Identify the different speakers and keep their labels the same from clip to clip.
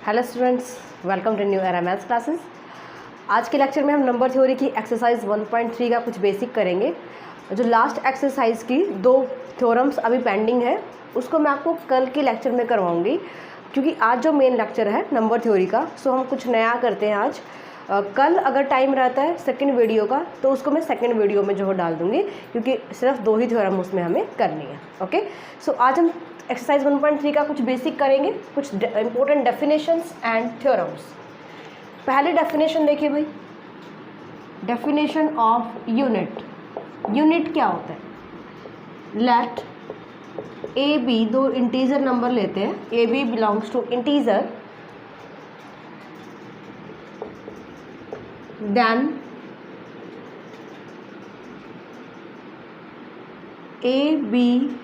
Speaker 1: Hello students, welcome to new era maths classes. आज के lecture में हम नंबर थ्योरी की एक्सरसाइज 1.3 का कुछ बेसिक करेंगे। जो लास्ट एक्सरसाइज की 2 थ्योरम्स अभी पेंडिंग है उसको मैं आपको कल के लेक्चर में करवाऊंगी, क्योंकि आज जो मेन लेक्चर है नंबर थ्योरी का, सो हम कुछ नया करते हैं आज। कल अगर टाइम रहता है सेकंड वीडियो का तो उसको मैं सेकंड वीडियो में जो है डाल दूँगी, क्योंकि सिर्फ 2 ही थ्योरम उसमें हमें करनी है। ओके, सो आज हम एक्सरसाइज 1.3 का कुछ बेसिक करेंगे, कुछ इंपॉर्टेंट डेफिनेशंस एंड थ्योरम्स। पहले डेफिनेशन देखिए भाई, डेफिनेशन ऑफ यूनिट। यूनिट क्या होता है? Let A B, 2 integer number लेते हैं, A B belongs to integer, then A B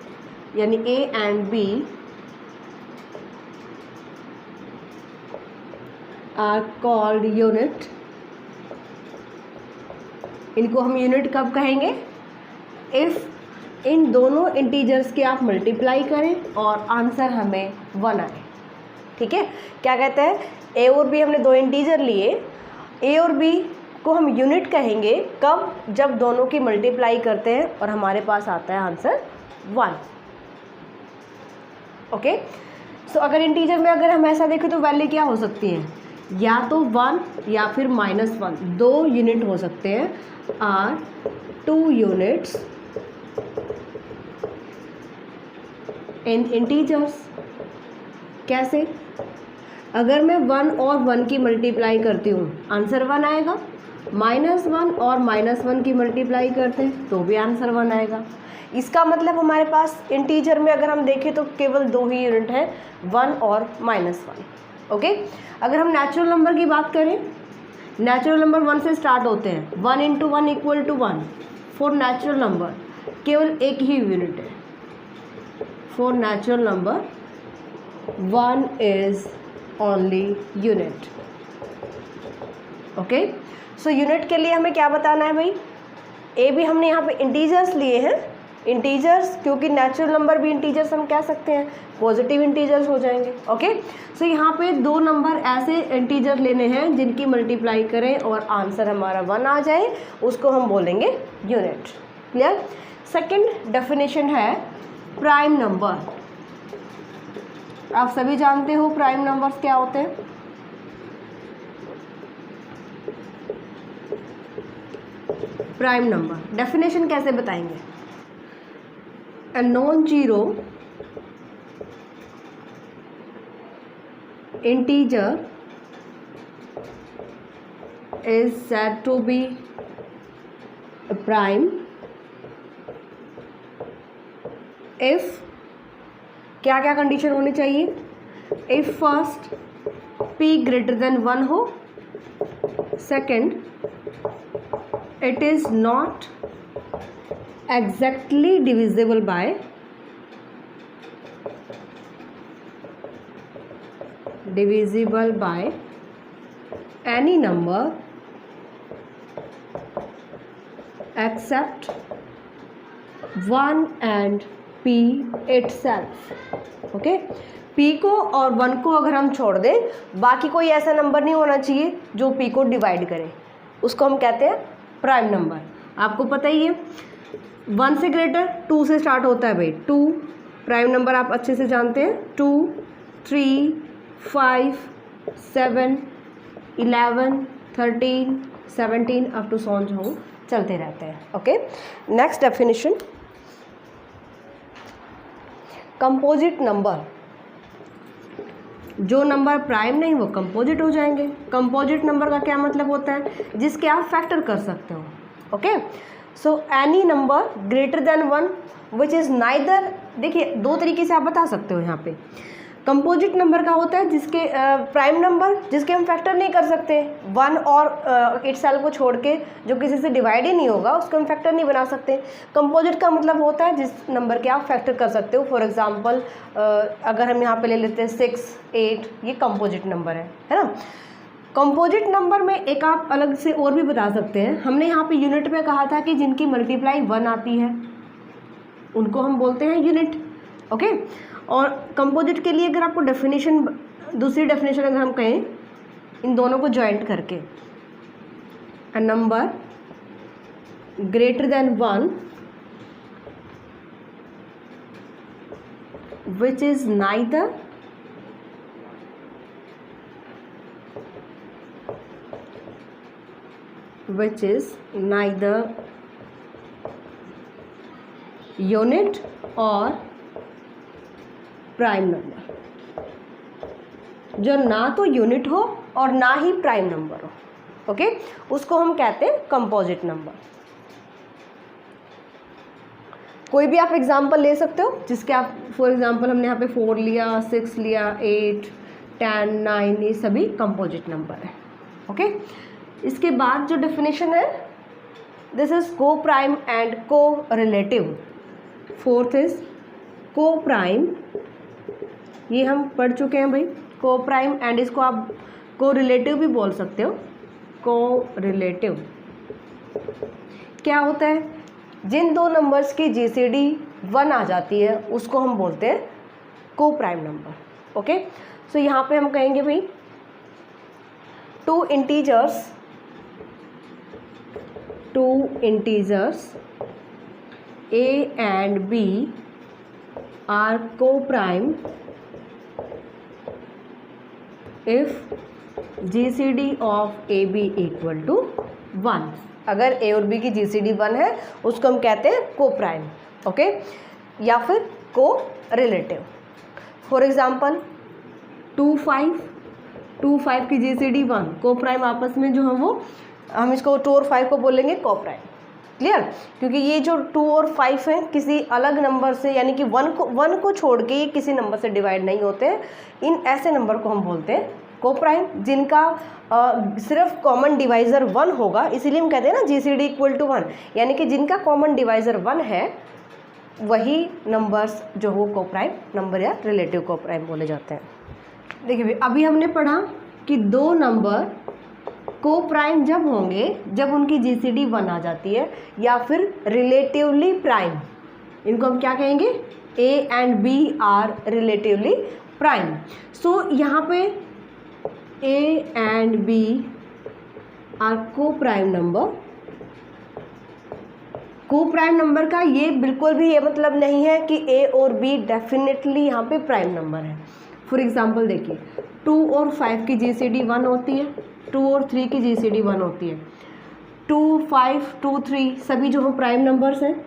Speaker 1: यानी A and B are called unit. इनको हम यूनिट कब कहेंगे? इफ इन दोनों इंटीजर्स के आप मल्टीप्लाई करें और आंसर हमें 1 आए। ठीक है, क्या कहते हैं? ए और बी हमने 2 इंटीजर लिए, ए और बी को हम यूनिट कहेंगे कब? जब दोनों की मल्टीप्लाई करते हैं और हमारे पास आता है आंसर 1। ओके, सो अगर इंटीजर में अगर हम ऐसा देखें तो वैल्यू क्या हो सकती है? या तो 1 या फिर -1, 2 यूनिट हो सकते हैं। Are 2 units in integers. कैसे? अगर मैं 1 और 1 की मल्टीप्लाई करती हूँ आंसर 1 आएगा, -1 और -1 की मल्टीप्लाई करते हैं तो भी आंसर 1 आएगा। इसका मतलब हमारे पास इंटीजर में अगर हम देखें तो केवल 2 ही यूनिट है, 1 और -1। ओके, अगर हम नेचुरल नंबर की बात करें, नेचुरल नंबर 1 से स्टार्ट होते हैं, 1 × 1 = 1। फॉर नेचुरल नंबर केवल एक ही यूनिट है। For natural number 1 is only unit. Okay, so unit के लिए हमें क्या बताना है भाई? ए भी हमने यहाँ पे इंटीजर्स लिए हैं, इंटीजर्स, क्योंकि नेचुरल नंबर भी इंटीजर्स हम कह सकते हैं, पॉजिटिव इंटीजर्स हो जाएंगे। ओके, सो यहाँ पे 2 नंबर ऐसे इंटीजर लेने हैं जिनकी मल्टीप्लाई करें और आंसर हमारा 1 आ जाए, उसको हम बोलेंगे यूनिट। क्लियर? सेकंड डेफिनेशन है प्राइम नंबर। आप सभी जानते हो प्राइम नंबर्स क्या होते हैं। प्राइम नंबर डेफिनेशन कैसे बताएंगे? A non-zero integer is said to be a prime if क्या क्या कंडीशन होनी चाहिए? if first p greater than 1 हो, second it is not exactly divisible by any number except 1 and p itself। Okay, p को और 1 को अगर हम छोड़ दें, बाकी कोई ऐसा नंबर नहीं होना चाहिए जो p को डिवाइड करे, उसको हम कहते हैं प्राइम नंबर। आपको पता ही है 1 से ग्रेटर 2 से स्टार्ट होता है भाई, 2 प्राइम नंबर आप अच्छे से जानते हैं। 2, 3, 5, 7, 11, 13, 17 अप टू सॉन जो चलते रहते हैं। Okay, next definition, composite number. जो नंबर प्राइम नहीं वो कंपोजिट हो जाएंगे। कंपोजिट नंबर का क्या मतलब होता है? जिसके आप फैक्टर कर सकते हो। Okay, so any number greater than 1 which is neither, देखिए 2 तरीके से आप बता सकते हो यहाँ पे। कंपोजिट नंबर का होता है जिसके प्राइम नंबर जिसके हम फैक्टर नहीं कर सकते, 1 और इटसेल्फ को छोड़ के, जो किसी से डिवाइड ही नहीं होगा उसको हम फैक्टर नहीं बना सकते। कंपोजिट का मतलब होता है जिस नंबर के आप फैक्टर कर सकते हो। फॉर एग्जांपल अगर हम यहाँ पे ले लेते हैं 6, 8, ये कंपोजिट नंबर है ना। कंपोजिट नंबर में एक आप अलग से और भी बता सकते हैं। हमने यहाँ पे यूनिट में कहा था कि जिनकी मल्टीप्लाई 1 आती है उनको हम बोलते हैं यूनिट। ओके, और कंपोजिट के लिए अगर आपको डेफिनेशन दूसरी डेफिनेशन अगर हम कहें इन दोनों को ज्वाइंट करके, a number greater than 1 which is neither unit or prime number, जो ना तो यूनिट हो और ना ही प्राइम नंबर हो, ओके, उसको हम कहते हैं कंपोजिट नंबर। कोई भी आप एग्जांपल ले सकते हो जिसके आप, फॉर एग्जांपल हमने यहाँ पे 4 लिया, 6 लिया, 8, 10, 9, ये सभी कंपोजिट नंबर है, ओके। इसके बाद जो डेफिनेशन है, दिस इज को प्राइम एंड को रिलेटिव। फोर्थ इज को प्राइम, ये हम पढ़ चुके हैं भाई, को प्राइम, एंड इसको आप को रिलेटिव भी बोल सकते हो। को रिलेटिव क्या होता है? जिन दो नंबर्स की जीसीडी 1 आ जाती है उसको हम बोलते हैं को प्राइम नंबर, ओके। सो यहाँ पे हम कहेंगे भाई two integers a and b are co-prime if GCD of AB equal to 1। अगर A और B की GCD 1 है उसको हम कहते हैं को प्राइम, ओके, या फिर को रिलेटिव। फॉर एग्जांपल 2, 5 की GCD 1, को प्राइम आपस में जो है वो हम इसको 2 और 5 को बोलेंगे को प्राइम, क्लियर। क्योंकि ये जो 2 और 5 हैं किसी अलग नंबर से, यानी कि 1 को छोड़ के ये किसी नंबर से डिवाइड नहीं होते हैं। इन ऐसे नंबर को हम बोलते हैं को प्राइम, जिनका सिर्फ कॉमन डिवाइज़र 1 होगा, इसीलिए हम कहते हैं ना जीसीडी इक्वल टू 1, यानी कि जिनका कॉमन डिवाइज़र 1 है वही नंबर्स जो वो को प्राइम नंबर या रिलेटिव को प्राइम बोले जाते हैं। देखिए भाई, अभी हमने पढ़ा कि दो नंबर को प्राइम जब होंगे जब उनकी जीसीडी 1 आ जाती है, या फिर रिलेटिवली प्राइम। इनको हम क्या कहेंगे? A and B are relatively prime. So यहाँ पे ए एंड बी आर को प्राइम नंबर। को प्राइम नंबर का ये बिल्कुल भी ये मतलब नहीं है कि ए और बी डेफिनेटली यहाँ पे प्राइम नंबर है। फॉर एग्जांपल देखिए, 2 और 5 की जीसीडी 1 होती है, 2 और 3 की जीसीडी 1 होती है। 2, 5, 2, 3 सभी जो हम प्राइम नंबर्स हैं।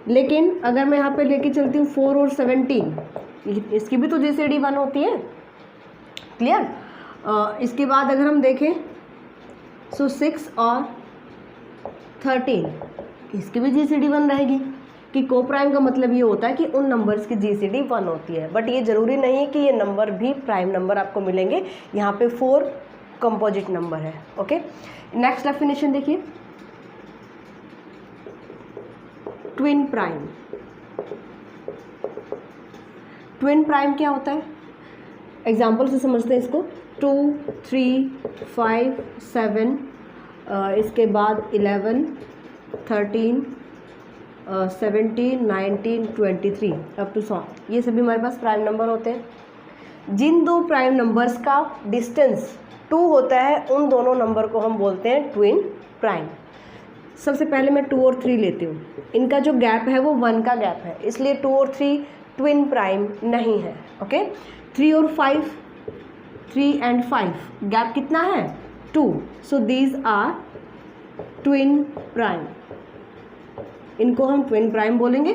Speaker 1: लेकिन अगर मैं यहाँ पे लेके चलती हूँ 4 और 17, इसकी भी तो जीसीडी 1 होती है, क्लियर। इसके बाद अगर हम देखें सो 6 और 13, इसकी भी जीसीडी 1 रहेगी। कि को प्राइम का मतलब ये होता है कि उन नंबर्स की जीसीडी 1 होती है, बट ये ज़रूरी नहीं है कि ये नंबर भी प्राइम नंबर आपको मिलेंगे। यहाँ पे 4 कंपोजिट नंबर है, ओके। नेक्स्ट डेफिनेशन देखिए, ट्विन प्राइम। ट्विन प्राइम क्या होता है? एग्जाम्पल से समझते हैं इसको। 2, 3, 5, 7, इसके बाद 11, 13, 17, 19, 23 अप टू 100, ये सभी हमारे पास प्राइम नंबर होते हैं। जिन दो प्राइम नंबर्स का डिस्टेंस 2 होता है उन दोनों नंबर को हम बोलते हैं ट्विन प्राइम। सबसे पहले मैं 2 और 3 लेती हूँ, इनका जो गैप है वो 1 का गैप है, इसलिए 2 और 3 ट्विन प्राइम नहीं है, ओके। 3 और 5, 3 एंड 5 गैप कितना है? 2, so these are twin prime, इनको हम ट्विन प्राइम बोलेंगे।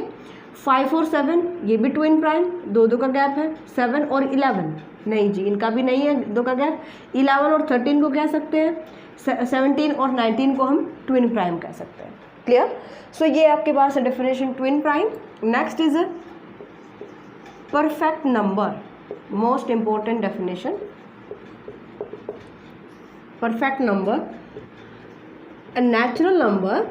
Speaker 1: 5 और 7 ये भी ट्विन प्राइम, 2 का गैप है। 7 और 11 नहीं जी, इनका भी नहीं है 2 का गैप। 11 और 13 को कह सकते हैं, 17 और 19 को हम ट्विन प्राइम कह सकते हैं, क्लियर। सो ये आपके पास है definition twin prime. Next is perfect number, most important definition. Perfect number, a natural number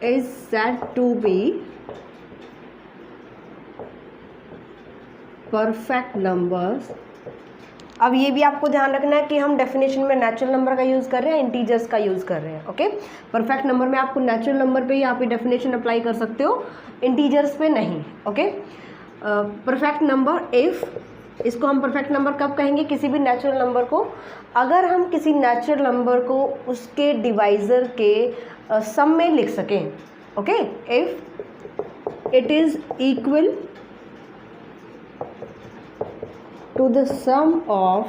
Speaker 1: is said to be perfect numbers अब ये भी आपको ध्यान रखना है कि हम डेफिनेशन में नेचुरल नंबर का यूज़ कर रहे हैं, इंटीजर्स का यूज़ कर रहे हैं। ओके, परफेक्ट नंबर में आपको नेचुरल नंबर पे ही आप ये डेफिनेशन अप्लाई कर सकते हो, इंटीजर्स पे नहीं। ओके, परफेक्ट नंबर इफ़, इसको हम परफेक्ट नंबर कब कहेंगे? किसी भी नेचुरल नंबर को अगर हम किसी नेचुरल नंबर को उसके डिवाइज़र के सम में लिख सकें। Okay, if it is equal to the sum of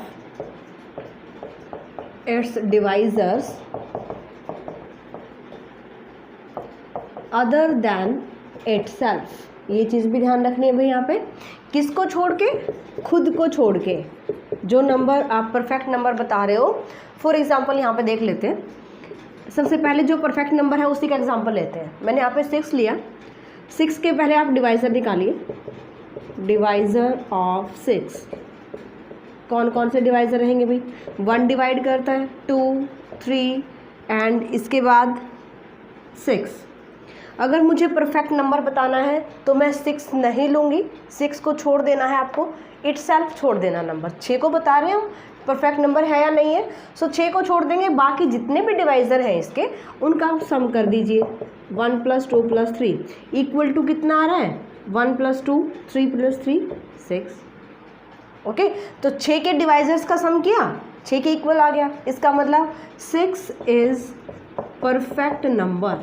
Speaker 1: its divisors other than itself। ये चीज़ भी ध्यान रखनी है भाई यहाँ पे, किसको छोड़ के? खुद को छोड़ के। जो नंबर आप परफेक्ट नंबर बता रहे हो, फॉर एग्जांपल यहाँ पे देख लेते हैं। सबसे पहले जो परफेक्ट नंबर है उसी का एग्जांपल लेते हैं। मैंने यहाँ पे 6 लिया, 6 के पहले आप डिवाइज़र निकालिए, डिवाइज़र ऑफ 6। कौन कौन से डिवाइज़र रहेंगे भाई? 1 डिवाइड करता है 2, 3 एंड इसके बाद 6। अगर मुझे परफेक्ट नंबर बताना है तो मैं 6 नहीं लूँगी, 6 को छोड़ देना है आपको, इटसेल्फ छोड़ देना नंबर। 6 को बता रहे हम परफेक्ट नंबर है या नहीं है, सो 6 को छोड़ देंगे, बाकी जितने भी डिवाइज़र हैं इसके उनका आप सम कर दीजिए। 1 + 2 + 3 इक्वल टू कितना आ रहा है? 1 + 2, 3 + 3 6। ओके, तो 6 के डिवाइजर्स का सम किया, 6 के इक्वल आ गया। इसका मतलब 6 इज़ परफेक्ट नंबर।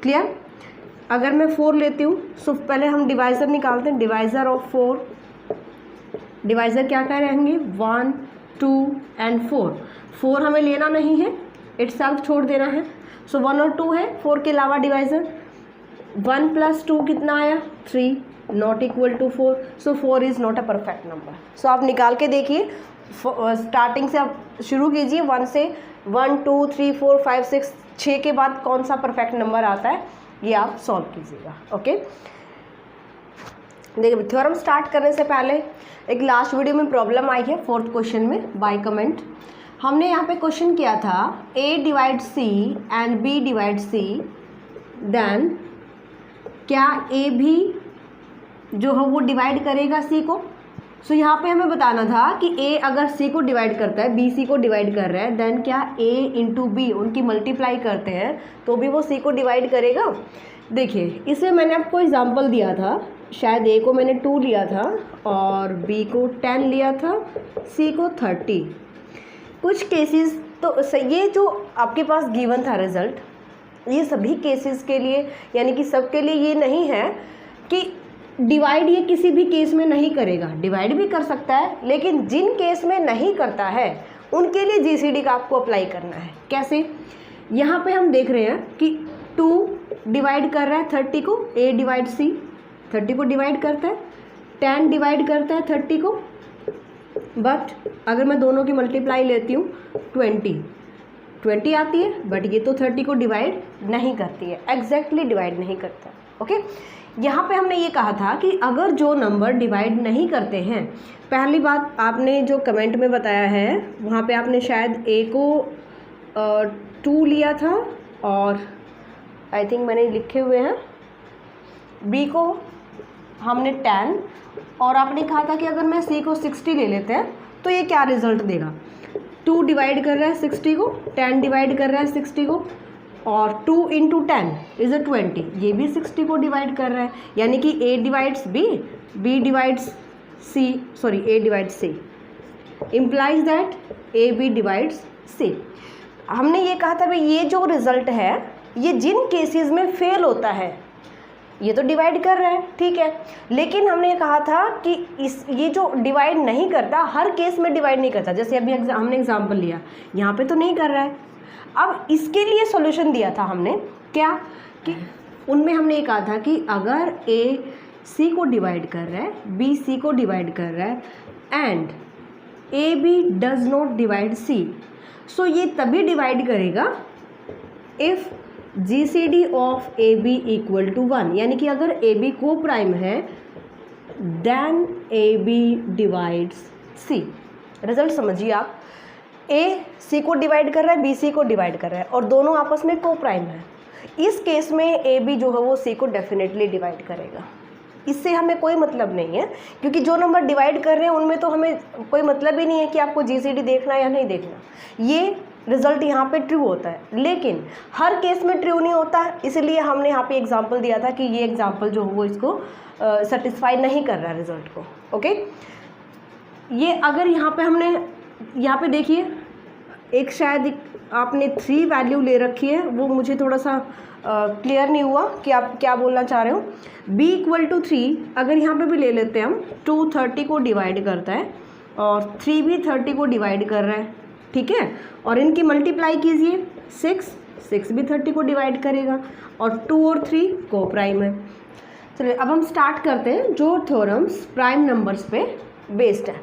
Speaker 1: क्लियर? अगर मैं 4 लेती हूँ, सो पहले हम डिवाइज़र निकालते हैं। डिवाइज़र ऑफ 4, डिवाइज़र क्या क्या रहेंगे? 1, 2 एंड 4। 4 हमें लेना नहीं है, इटसेल्फ छोड़ देना है। सो 1 और 2 है 4 के अलावा डिवाइज़र। 1 + 2 कितना आया? 3, not equal to 4। So 4 is not a perfect number. So आप निकाल के देखिए, स्टार्टिंग से आप शुरू कीजिए 1 से, 1 2 3 4 5 6, 6 के बाद कौन सा परफेक्ट नंबर आता है ये आप सॉल्व कीजिएगा। ओके, देखिए थ्योरम स्टार्ट करने से पहले एक लास्ट वीडियो में प्रॉब्लम आई है 4th क्वेश्चन में बाय कमेंट। हमने यहाँ पे क्वेश्चन किया था A divide C and B divide C, then क्या A भी जो है वो डिवाइड करेगा C को? सो यहाँ पे हमें बताना था कि A अगर C को डिवाइड करता है, B C को डिवाइड कर रहा है, देन क्या A इंटू B उनकी मल्टीप्लाई करते हैं तो भी वो C को डिवाइड करेगा। देखिए इसमें मैंने आपको एग्जांपल दिया था, शायद A को मैंने 2 लिया था और B को 10 लिया था, C को 30। कुछ केसेस तो ये जो आपके पास गिवन था रिजल्ट, ये सभी केसेस के लिए यानी कि सबके लिए ये नहीं है कि डिवाइड ये किसी भी केस में नहीं करेगा। डिवाइड भी कर सकता है, लेकिन जिन केस में नहीं करता है उनके लिए जीसीडी का आपको अप्लाई करना है। कैसे? यहाँ पे हम देख रहे हैं कि 2 डिवाइड कर रहा है 30 को, A डिवाइड C 30 को डिवाइड करता है, 10 डिवाइड करता है 30 को, बट अगर मैं दोनों की मल्टीप्लाई लेती हूँ 20 आती है, बट ये तो 30 को डिवाइड नहीं करती है, एग्जैक्टली डिवाइड नहीं करता। ओके, यहाँ पे हमने ये कहा था कि अगर जो नंबर डिवाइड नहीं करते हैं, पहली बात आपने जो कमेंट में बताया है वहाँ पे आपने शायद A को 2 लिया था और आई थिंक मैंने लिखे हुए हैं B को हमने 10, और आपने कहा था कि अगर मैं C को 60 ले लेते हैं तो ये क्या रिजल्ट देगा। 2 डिवाइड कर रहा है 60 को, 10 डिवाइड कर रहा है 60 को, और 2 × 10 इज़ 20, ये भी 60 को डिवाइड कर रहा है, यानी कि A divides B, B divides C, sorry A divides C, implies that A B divides C। हमने ये कहा था भाई ये जो रिज़ल्ट है ये जिन केसेस में फेल होता है, ये तो डिवाइड कर रहा है ठीक है, लेकिन हमने कहा था कि ये जो डिवाइड नहीं करता हर केस में डिवाइड नहीं करता। जैसे अभी हमने एग्जांपल लिया, यहाँ पे तो नहीं कर रहा है। अब इसके लिए सॉल्यूशन दिया था हमने, क्या कि उनमें हमने ये कहा था कि अगर A C को डिवाइड कर रहा है, B C को डिवाइड कर रहा है and A B does not divide C, so ये तभी डिवाइड करेगा if GCD of AB equal to 1, यानी कि अगर AB को प्राइम है then AB divides C। Result समझिए आप, A C को डिवाइड कर रहा है, B C को डिवाइड कर रहा है और दोनों आपस में को प्राइम है। इस केस में AB जो है वो C को डेफिनेटली डिवाइड करेगा। इससे हमें कोई मतलब नहीं है, क्योंकि जो नंबर डिवाइड कर रहे हैं उनमें तो हमें कोई मतलब ही नहीं है कि आपको जीसीडी देखना या नहीं देखना। ये रिजल्ट यहाँ पे ट्रू होता है, लेकिन हर केस में ट्रू नहीं होता है, इसलिए हमने यहाँ पे एग्जांपल दिया था कि ये एग्जांपल जो वो इसको सेटिस्फाई नहीं कर रहा है रिजल्ट को। ओके, ये अगर यहाँ पे हमने यहाँ पे देखिए एक शायद आपने 3 वैल्यू ले रखी है, वो मुझे थोड़ा सा क्लियर नहीं हुआ कि आप क्या बोलना चाह रहे हो। b = 3 अगर यहाँ पे भी ले लेते हैं हम, 2 30 को डिवाइड करता है और 3 भी 30 को डिवाइड कर रहा है, ठीक है, और इनकी मल्टीप्लाई कीजिए, 6 भी 30 को डिवाइड करेगा और 2 और 3 को प्राइम है। चलिए अब हम स्टार्ट करते हैं जो थ्योरम्स प्राइम नंबर्स पे बेस्ड है।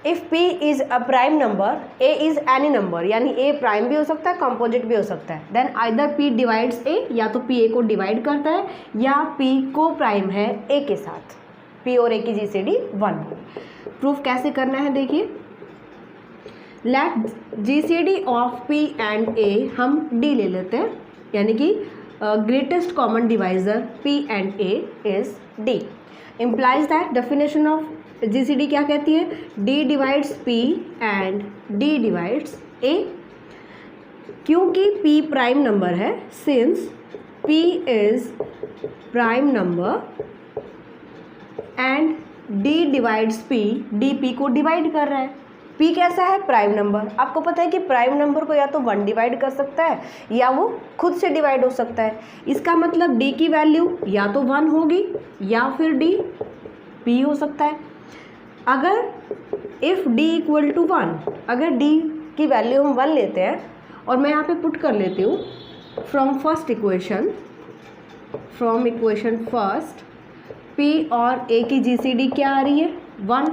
Speaker 1: If p is a prime number, a is any number, यानी a प्राइम भी हो सकता है, कंपोजिट भी हो सकता है, then either p divides a, या तो p a को डिवाइड करता है या p को प्राइम है a के साथ, p और a की जीसीडी 1 हो। प्रूफ कैसे करना है देखिए, let GCD of p and a हम d ले लेते हैं, यानी कि greatest common divisor p and a is d, implies that definition of GCD क्या कहती है, d divides p and d divides a, क्योंकि p प्राइम नंबर है, since p is prime number and d divides p, d p को divide कर रहा है। p कैसा है, प्राइम नंबर। आपको पता है कि प्राइम नंबर को या तो 1 डिवाइड कर सकता है या वो खुद से डिवाइड हो सकता है, इसका मतलब d की वैल्यू या तो 1 होगी या फिर d p हो सकता है। अगर इफ़ d = 1, अगर d की वैल्यू हम 1 लेते हैं और मैं यहाँ पे पुट कर लेती हूँ फ्रॉम इक्वेशन फर्स्ट, p और a की जीसीडी क्या आ रही है, 1।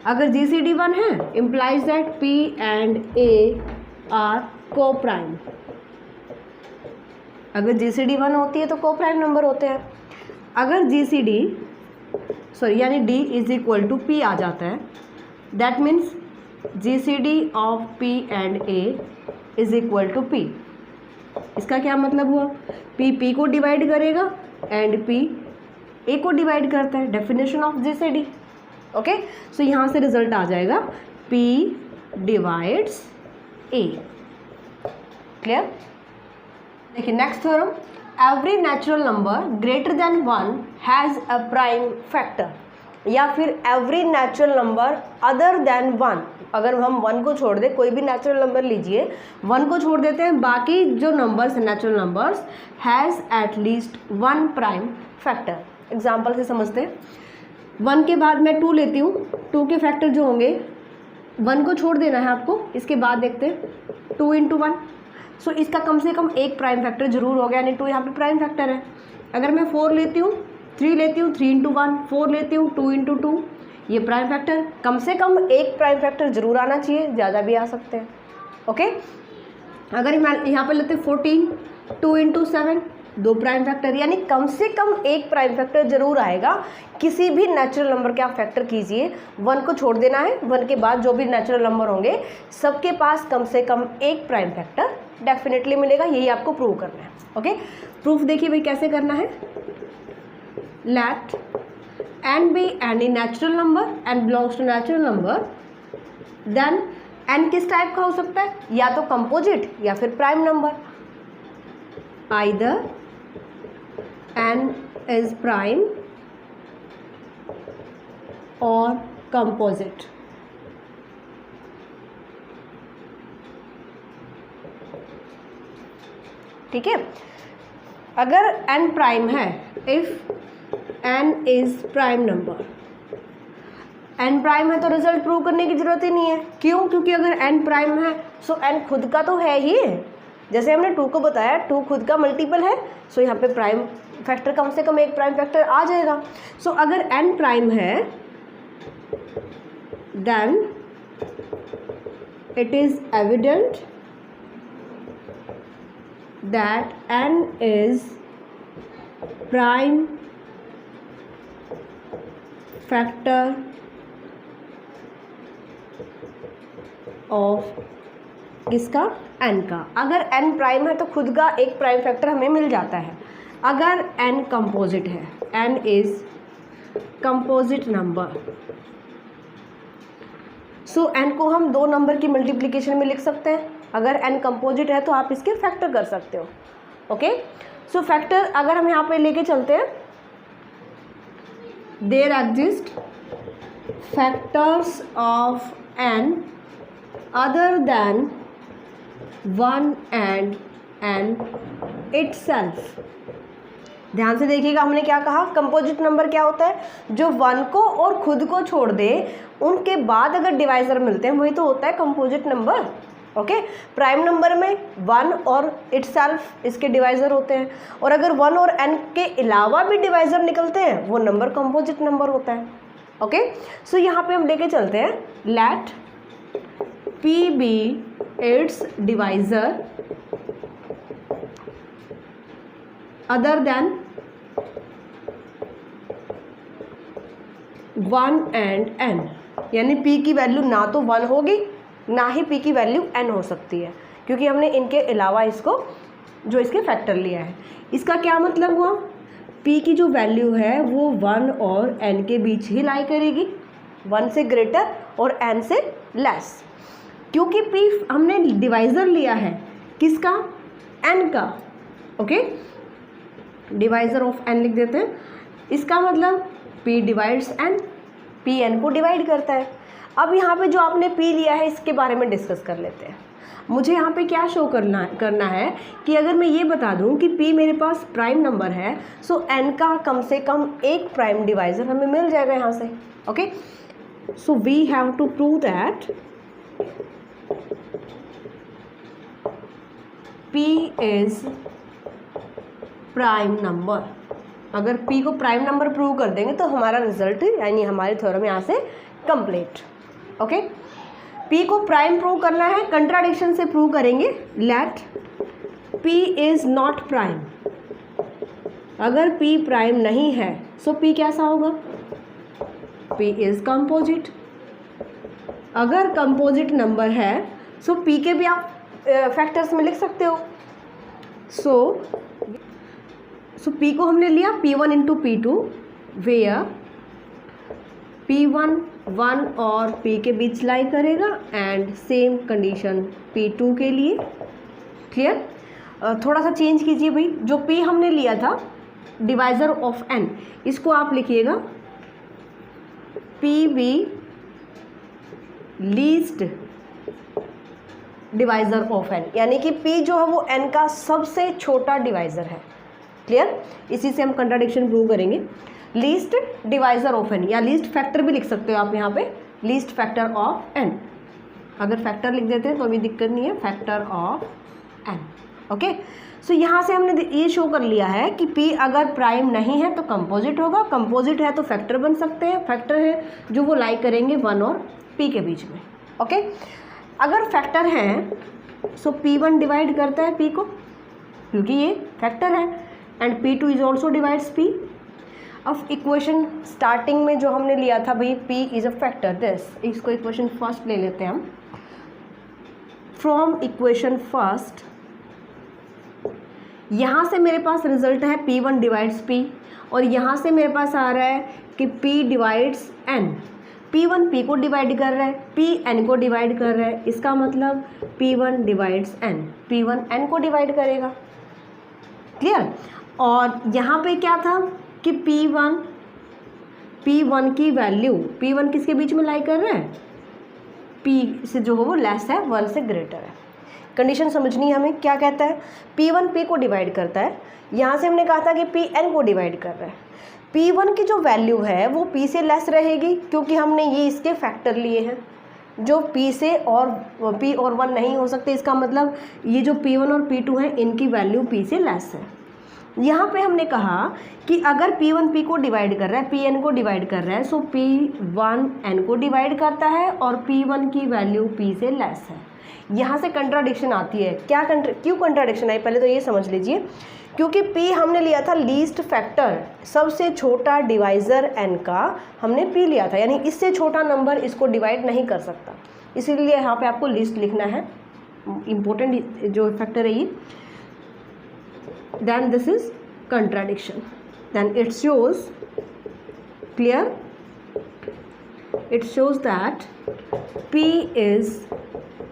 Speaker 1: अगर जीसीडी 1 है, implies that p and a are coprime. अगर जीसीडी 1 होती है तो को प्राइम नंबर होते हैं। अगर यानी d = p आ जाता है, that means GCD of p and a = p। इसका क्या मतलब हुआ, p को डिवाइड करेगा एंड p a को डिवाइड करता है, डेफिनेशन ऑफ जीसीडी। ओके, सो यहाँ से रिजल्ट आ जाएगा p डिवाइड्स a। क्लियर। देखिए next theorem, every natural number greater than 1 has a prime factor, या फिर every natural number other than 1। अगर हम 1 को छोड़ दें, कोई भी नेचुरल नंबर लीजिए, 1 को छोड़ देते हैं, बाकी जो numbers natural numbers has at least 1 prime factor. Example से समझते हैं, 1 के बाद मैं 2 लेती हूँ, 2 के फैक्टर जो होंगे, 1 को छोड़ देना है आपको, इसके बाद देखते हैं 2 × 1, सो इसका कम से कम एक प्राइम फैक्टर जरूर हो गया, यानी 2 यहाँ पे प्राइम फैक्टर है। अगर मैं 4 लेती हूँ, 3 लेती हूँ, 3 × 1, 4 लेती हूँ, 2 × 2, ये प्राइम फैक्टर, कम से कम एक प्राइम फैक्टर जरूर आना चाहिए, ज़्यादा भी आ सकते हैं। ओके, अगर मैं यहाँ पे लेते 14, 2 × 7, 2 प्राइम फैक्टर, यानी कम से कम एक प्राइम फैक्टर जरूर आएगा। किसी भी नेचुरल नंबर के आप फैक्टर कीजिए, 1 को छोड़ देना है, 1 के बाद जो भी नेचुरल नंबर होंगे सबके पास कम से कम एक प्राइम फैक्टर डेफिनेटली मिलेगा, यही आपको प्रूव करना है। ओके, प्रूफ देखिए भाई कैसे करना है, late n be any natural number n belongs to natural number, then n किस टाइप का हो सकता है, या तो कंपोजिट या फिर prime number, either n is prime or composite। ठीक है, अगर n प्राइम है, if n is prime number, n prime है तो रिजल्ट प्रूव करने की जरूरत ही नहीं है। क्यों, क्योंकि अगर n प्राइम है सो n खुद का तो है ही, जैसे हमने 2 को बताया, 2 खुद का मल्टीपल है, सो यहाँ पे प्राइम फैक्टर कम से कम एक प्राइम फैक्टर आ जाएगा। सो अगर n प्राइम है then it is evident that n is prime factor of किसका, n का। अगर n प्राइम है तो खुद का एक प्राइम फैक्टर हमें मिल जाता है। अगर n कंपोजिट है, n is composite number. So N को हम दो नंबर की मल्टीप्लिकेशन में लिख सकते हैं। अगर एन कंपोजिट है तो आप इसके फैक्टर कर सकते हो। ओके, सो फैक्टर अगर हम यहाँ पे लेके चलते हैं, there exist factors of N other than 1 and N itself. ध्यान से देखिएगा, हमने क्या कहा, कंपोजिट नंबर क्या होता है, जो 1 को और खुद को छोड़ दे उनके बाद अगर डिवाइजर मिलते हैं वही तो होता है composite number. Okay, prime number में 1 और इटसेल्फ इसके डिवाइजर होते हैं, और अगर 1 और n के अलावा भी डिवाइजर निकलते हैं वो नंबर कंपोजिट नंबर होता है। ओके, सो यहाँ पे हम लेके चलते हैं, let p be its divisor other than 1 and n, यानी p की वैल्यू ना तो 1 होगी ना ही p की वैल्यू n हो सकती है, क्योंकि हमने इनके अलावा इसको जो इसके फैक्टर लिया है। इसका क्या मतलब हुआ, p की जो वैल्यू है वो 1 और n के बीच ही लाई करेगी, 1 से ग्रेटर और n से लेस, क्योंकि p हमने डिवाइज़र लिया है किसका, n का। ओके, डिवाइज़र ऑफ n लिख देते हैं। इसका मतलब p divides n, p n को डिवाइड करता है। अब यहाँ पे जो आपने p लिया है इसके बारे में डिस्कस कर लेते हैं। मुझे यहाँ पे क्या शो करना है कि अगर मैं ये बता दूँ कि p मेरे पास प्राइम नंबर है, सो n का कम से कम एक प्राइम डिवाइज़र हमें मिल जाएगा यहाँ से। Okay, so we have to prove that p is prime number. अगर p को प्राइम नंबर प्रूव कर देंगे तो हमारा रिजल्ट यानी हमारी थ्योरम यहाँ से कंप्लीट। ओके, p को प्राइम प्रूव करना है, कंट्राडिक्शन से प्रूव करेंगे, let p is not prime. अगर p प्राइम नहीं है सो p कैसा होगा, p इज़ कंपोजिट। अगर कंपोजिट नंबर है सो p के भी आप फैक्टर्स में लिख सकते हो। सो p को हमने लिया p1 into p2, where p1 1 और p के बीच लाई करेगा, एंड सेम कंडीशन p2 के लिए। क्लियर, थोड़ा सा चेंज कीजिए भाई, जो p हमने लिया था डिवाइज़र ऑफ n, इसको आप लिखिएगा p be least divisor of n, यानी कि p जो है वो n का सबसे छोटा डिवाइज़र है। क्लियर, इसी से हम कंट्राडिक्शन प्रूव करेंगे। लीस्ट डिवाइज़र ऑफ n, या लीस्ट फैक्टर भी लिख सकते हो आप यहाँ पे, लीस्ट फैक्टर ऑफ n। अगर फैक्टर लिख देते हैं तो अभी दिक्कत नहीं है, फैक्टर ऑफ n। ओके, सो यहाँ से हमने ये शो कर लिया है कि p अगर प्राइम नहीं है तो कंपोजिट होगा, कंपोजिट है तो फैक्टर बन सकते हैं, फैक्टर है जो वो लाई करेंगे 1 और p के बीच में। ओके, अगर फैक्टर हैं सो p1 डिवाइड करता है p को, क्योंकि ये फैक्टर है, and p2 is also divides p। अब इक्वेशन स्टार्टिंग में जो हमने लिया था भाई p is a factor, this, इसको इक्वेशन फर्स्ट ले लेते हैं हम। फ्रॉम इक्वेशन फर्स्ट, यहाँ से मेरे पास रिजल्ट है p1 डिवाइड्स p, और यहाँ से मेरे पास आ रहा है कि p divides n। p1 p को डिवाइड कर रहा है, p n को डिवाइड कर रहा है, इसका मतलब p1 divides n, p1 n को डिवाइड करेगा। क्लियर, और यहाँ पे क्या था कि p1 की वैल्यू, p1 किसके बीच में लाई कर रहा है, p से जो है वो लेस है, 1 से ग्रेटर है। कंडीशन समझनी है हमें, क्या कहता है, p1 p को डिवाइड करता है, यहाँ से हमने कहा था कि p n को डिवाइड कर रहा है। p1 की जो वैल्यू है वो p से लेस रहेगी, क्योंकि हमने ये इसके फैक्टर लिए हैं जो p से और p और 1 नहीं हो सकते। इसका मतलब ये जो p1 और p2 हैं इनकी वैल्यू p से लेस है। यहाँ पे हमने कहा कि अगर p1 p को डिवाइड कर रहा है, p n को डिवाइड कर रहा है, सो p1 n को डिवाइड करता है और p1 की वैल्यू p से लेस है। यहाँ से कंट्राडिक्शन आती है, क्यों कंट्राडिक्शन आई पहले तो ये समझ लीजिए, क्योंकि p हमने लिया था लीस्ट फैक्टर, सबसे छोटा डिवाइज़र n का हमने p लिया था, यानी इससे छोटा नंबर इसको डिवाइड नहीं कर सकता, इसीलिए यहाँ पे आपको लिस्ट लिखना है, इम्पोर्टेंट जो फैक्टर है ये। then this is contradiction, then it shows clear? It shows that p is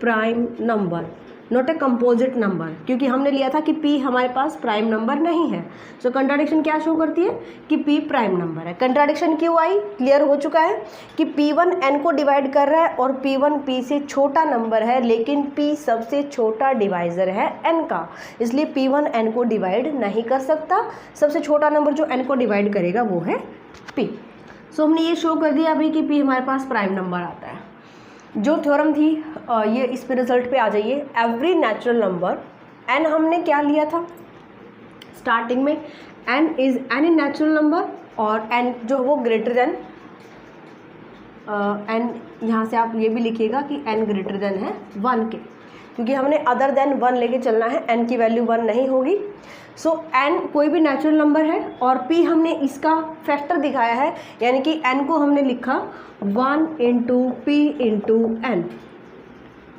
Speaker 1: prime number, not a composite number, क्योंकि हमने लिया था कि p हमारे पास प्राइम नंबर नहीं है। सो कंट्राडिक्शन क्या शो करती है कि p प्राइम नंबर है। कंट्राडिक्शन क्यों आई? क्लियर हो चुका है कि p1 n को डिवाइड कर रहा है और p1 p से छोटा नंबर है, लेकिन p सबसे छोटा डिवाइजर है n का, इसलिए p1 n को डिवाइड नहीं कर सकता। सबसे छोटा नंबर जो n को डिवाइड करेगा वो है p। सो हमने ये शो कर दिया अभी कि p हमारे पास प्राइम नंबर आता है। जो थ्योरम थी ये इस पे रिजल्ट पे आ जाइए। एवरी नेचुरल नंबर, n हमने क्या लिया था स्टार्टिंग में, n is any natural number, और n जो वो ग्रेटर देन n, यहाँ से आप ये भी लिखिएगा कि n ग्रेटर देन है 1 के, क्योंकि हमने अदर देन 1 लेके चलना है, n की वैल्यू 1 नहीं होगी। सो n कोई भी नेचुरल नंबर है और p हमने इसका फैक्टर दिखाया है, यानी कि n को हमने लिखा 1 इंटू p इंटू n,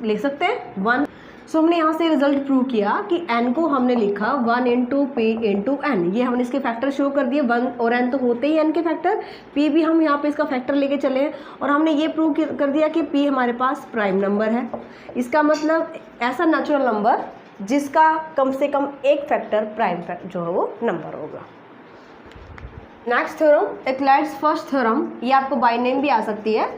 Speaker 1: लिख सकते हैं 1। सो हमने यहाँ से रिजल्ट प्रूव किया कि n को हमने लिखा 1 इंटू p इंटू n, ये हमने इसके फैक्टर शो कर दिए। 1 और n तो होते ही n के फैक्टर, p भी हम यहाँ पे इसका फैक्टर लेके चले हैं, और हमने ये प्रूव कर दिया कि p हमारे पास प्राइम नंबर है। इसका मतलब ऐसा नेचुरल नंबर जिसका कम से कम एक फैक्टर प्राइम जो है वो नंबर होगा। नेक्स्ट थ्योरम, एक्लाइड्स फर्स्ट थ्योरम, ये आपको बाय नेम भी आ सकती है,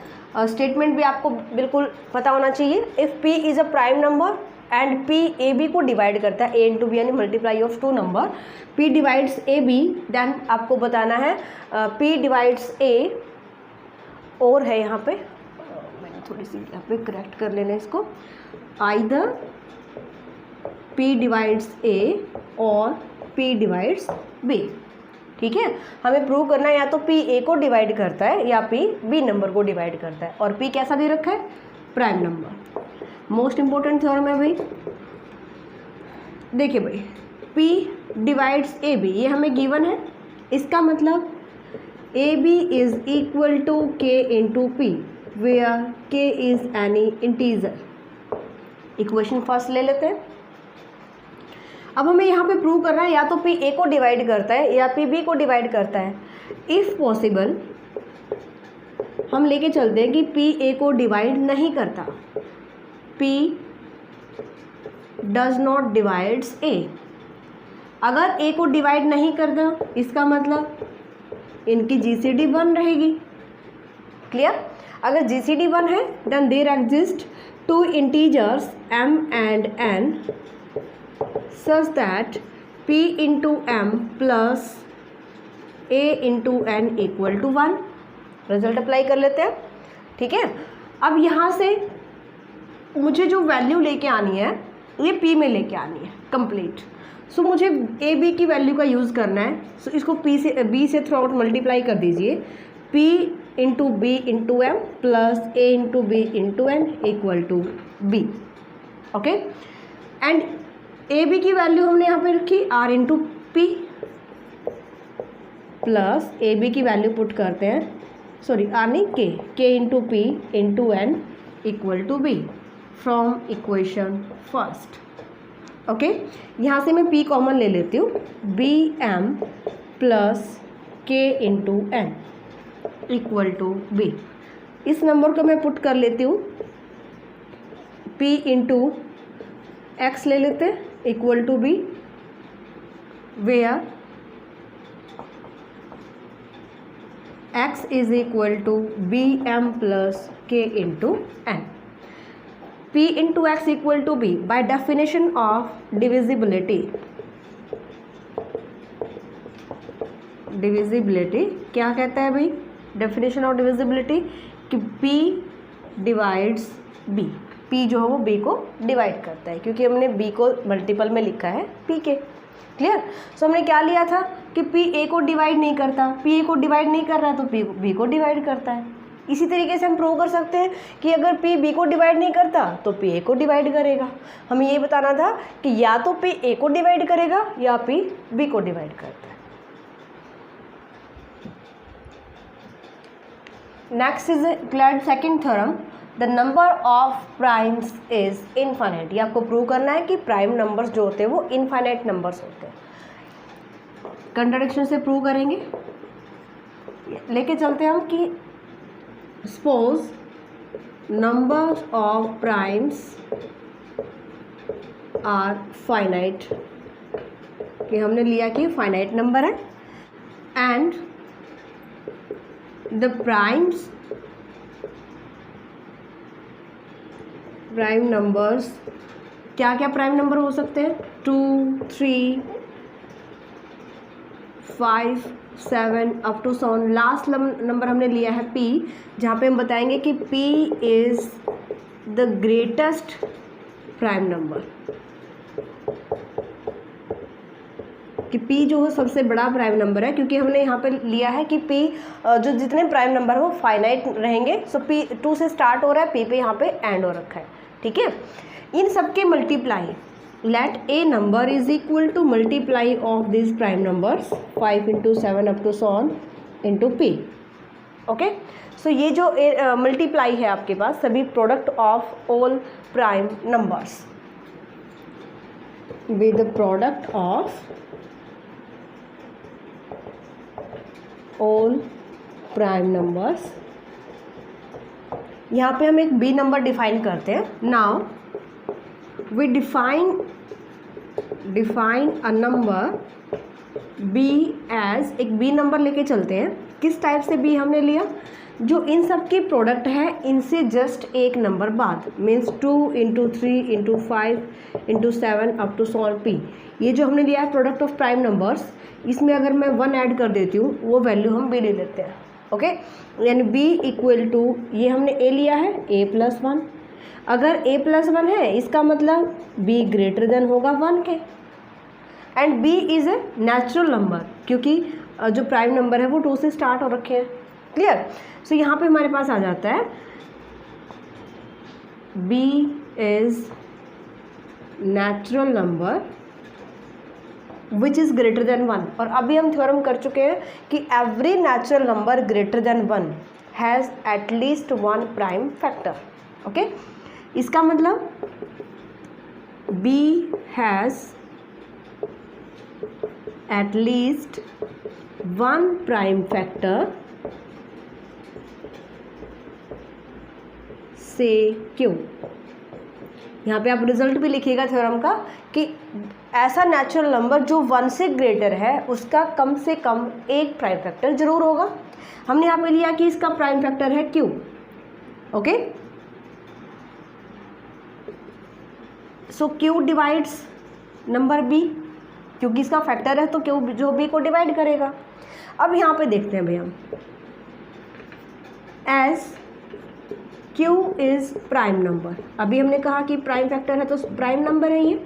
Speaker 1: स्टेटमेंट भी आपको बिल्कुल पता होना चाहिए। If p is a prime number and p a b को डिवाइड करता है, a इंटू बी यानी multiply of two number, p divides a b, then आपको बताना है p डिवाइड्स a, और है यहाँ पे मैंने थोड़ी सी यहाँ पे करेक्ट कर लेना इसको, आइदर p डिवाइड्स a और p डिवाइड्स b। ठीक है, हमें प्रूव करना है या तो p a को डिवाइड करता है या p b नंबर को डिवाइड करता है, और p कैसा दे रखा है? Prime number. Most important theorem है भाई। देखिए भाई, p डिवाइड्स a b, ये हमें गिवन है, इसका मतलब a b is equal to k into p, where k is any integer. Equation first ले लेते हैं। अब हमें यहाँ पे प्रूव करना है या तो p a को डिवाइड करता है या p b को डिवाइड करता है। इफ़ पॉसिबल हम लेके चलते हैं कि p a को डिवाइड नहीं करता, p does not divides a। अगर a को डिवाइड नहीं करता, इसका मतलब इनकी GCD 1 रहेगी। क्लियर? अगर GCD 1 है then there exist two integers m and n such that p into m plus a into n equal to 1। Result apply कर लेते हैं। ठीक है, अब यहाँ से मुझे जो वैल्यू लेके आनी है ये p में लेके आनी है कंप्लीट। सो मुझे a b की वैल्यू का यूज़ करना है। सो इसको b से थ्रू आउट मल्टीप्लाई कर दीजिए, p into B into M plus a into B into n equal to b। Okay, and A B की वैल्यू हमने यहाँ पे रखी r into P, plus A B की वैल्यू पुट करते हैं, सॉरी r नहीं k into P into N equal to B from equation first. Okay, यहाँ से मैं p कॉमन ले लेती हूँ, B M plus k into N equal to B. इस नंबर को मैं पुट कर लेती हूँ, p इंटू एक्स ले लेते हैं equal to B, where x is equal to B M plus K into N. p into x equal to B by definition of divisibility. Divisibility क्या कहता है भाई? डेफिनेशन ऑफ डिविजिबिलिटी कि p divides b, p जो है वो b को divide करता है, क्योंकि हमने b को मल्टीपल में लिखा है p के। क्लियर? सो हमने क्या लिया था कि p a को डिवाइड नहीं करता, p a को डिवाइड नहीं कर रहा तो p b को डिवाइड करता है। इसी तरीके से हम प्रूव कर सकते हैं कि अगर p b को डिवाइड नहीं करता तो p a को डिवाइड करेगा। हमें ये बताना था कि या तो p a को डिवाइड करेगा या p b को डिवाइड करता है। Next is clear second theorem, the number of primes is infinite. ये आपको प्रूव करना है कि प्राइम नंबर्स जो होते हैं वो इनफाइनाइट नंबर्स होते हैं। कंट्राडिक्शन से प्रूव करेंगे। लेके चलते हैं हम कि suppose number of primes are finite, कि हमने लिया कि फाइनाइट नंबर है एंड द प्राइम नंबर्स, क्या क्या प्राइम नंबर हो सकते हैं, 2, 3, 5, 7 अप टू 7। लास्ट नंबर हमने लिया है p, जहाँ पे हम बताएंगे कि p is the greatest prime number, कि p जो है सबसे बड़ा प्राइम नंबर है, क्योंकि हमने यहाँ पे लिया है कि p जो जितने प्राइम नंबर है वो फाइनाइट रहेंगे। सो p 2 से स्टार्ट हो रहा है, p पे यहाँ पे एंड हो रखा है, ठीक है। इन सब के multiply, let a number is equal to multiply of this prime numbers 5 into 7 up to 7 into p, okay. So ये जो मल्टीप्लाई है आपके पास सभी product of all prime numbers with the product of all prime numbers. यहाँ पे हम एक b नंबर डिफाइन करते हैं। Now we define a number b as, एक b नंबर लेके चलते हैं। किस टाइप से b हमने लिया, जो इन सब की प्रोडक्ट है इनसे जस्ट एक नंबर बाद, means 2 into 3 into 5 into 7 up to 7 p। ये जो हमने लिया है प्रोडक्ट ऑफ प्राइम नंबर्स, इसमें अगर मैं 1 ऐड कर देती हूँ वो वैल्यू हम b ले लेते हैं, ओके। यानी b इक्वल टू, ये हमने a लिया है a+1, अगर a+1 है इसका मतलब b ग्रेटर देन होगा 1 के, and b is a natural number, क्योंकि जो प्राइम नंबर है वो 2 से स्टार्ट हो रखे हैं, क्लियर। सो यहाँ पे हमारे पास आ जाता है b is natural number which is greater than 1। और अभी हम थ्योरम कर चुके हैं कि every natural number greater than 1 has at least 1 prime factor, okay. इसका मतलब b has at least 1 prime factor से q। यहाँ पे आप रिजल्ट भी लिखिएगा थ्योरम का कि ऐसा नेचुरल नंबर जो 1 से ग्रेटर है उसका कम से कम एक प्राइम फैक्टर जरूर होगा। हमने यहाँ पे लिया कि इसका प्राइम फैक्टर है q, ओके। सो q डिवाइड्स नंबर b, क्योंकि इसका फैक्टर है तो q जो b को डिवाइड करेगा। अब यहाँ पे देखते हैं भैया, as q is prime number, अभी हमने कहा कि प्राइम फैक्टर है तो प्राइम नंबर है ये,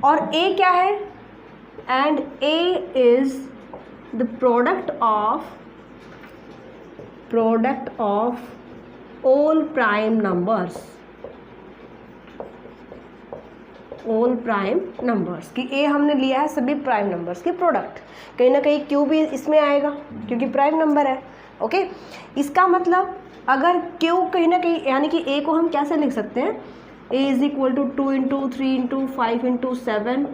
Speaker 1: और a क्या है, and a is the product of all prime numbers, all prime numbers, कि a हमने लिया है सभी प्राइम नंबर्स के प्रोडक्ट। कहीं ना कहीं q भी इसमें आएगा क्योंकि प्राइम नंबर है, ओके। इसका मतलब अगर q कहीं ना कहीं, यानी कि a को हम कैसे लिख सकते हैं, a is equal to 2 into 3 into 5 into 7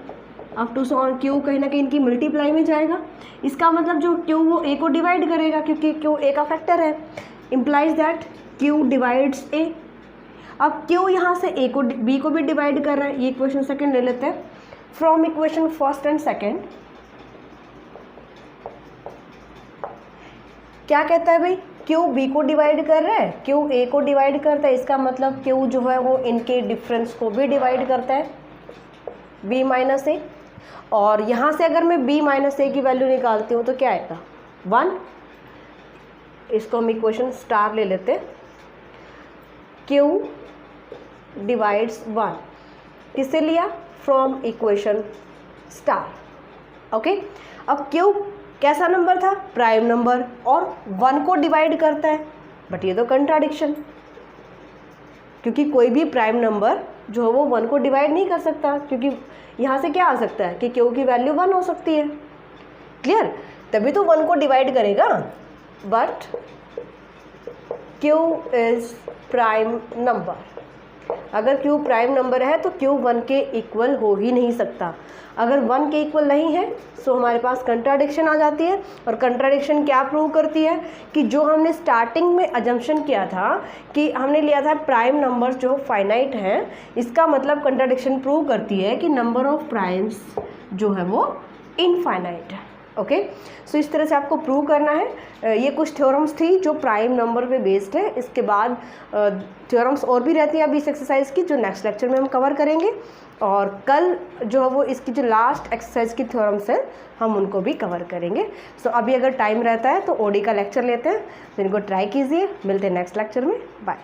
Speaker 1: up to 7, q कहीं ना कहीं इनकी मल्टीप्लाई में जाएगा। इसका मतलब जो q वो a को डिवाइड करेगा, क्योंकि q a का फैक्टर है, implies that q divides a। अब q यहाँ से a को b को भी डिवाइड कर रहा है। ये इक्वेशन सेकंड ले लेते हैं। From equation first and second क्या कहता है भाई, q b को डिवाइड कर रहा है, q a को डिवाइड करता है, इसका मतलब q जो है वो इनके डिफरेंस को भी डिवाइड करता है b माइनस a। और यहाँ से अगर मैं b माइनस a की वैल्यू निकालती हूँ तो क्या आएगा 1। इसको हम इक्वेशन स्टार ले लेते हैं, q डिवाइड्स 1, किससे लिया, फ्रॉम इक्वेशन स्टार, ओके। अब q कैसा नंबर था, प्राइम नंबर, और 1 को डिवाइड करता है, बट ये तो कंट्राडिक्शन, क्योंकि कोई भी प्राइम नंबर जो है वो 1 को डिवाइड नहीं कर सकता, क्योंकि यहाँ से क्या आ सकता है कि q की वैल्यू 1 हो सकती है, क्लियर, तभी तो 1 को डिवाइड करेगा। But q is prime number, अगर क्यूब प्राइम नंबर है तो क्यूब 1 के इक्वल हो ही नहीं सकता। अगर 1 के इक्वल नहीं है तो हमारे पास कंट्राडिक्शन आ जाती है। और कंट्राडिक्शन क्या प्रूव करती है कि जो हमने स्टार्टिंग में अजम्पशन किया था कि हमने लिया था प्राइम नंबर्स जो फाइनाइट हैं, इसका मतलब कंट्राडिक्शन प्रूव करती है कि नंबर ऑफ प्राइम्स जो है वो इनफाइनाइट है। ओके, सो इस तरह से आपको प्रूव करना है। ये कुछ थ्योरम्स थी जो प्राइम नंबर पे बेस्ड है। इसके बाद थ्योरम्स और भी रहती हैं अभी इस एक्सरसाइज की, जो नेक्स्ट लेक्चर में हम कवर करेंगे। और कल जो है वो इसकी जो लास्ट एक्सरसाइज की थ्योरम्स हैं हम उनको भी कवर करेंगे। सो अभी अगर टाइम रहता है तो ओडी का लेक्चर लेते हैं, तो इनको ट्राई कीजिए। मिलते हैं नेक्स्ट लेक्चर में। बाय।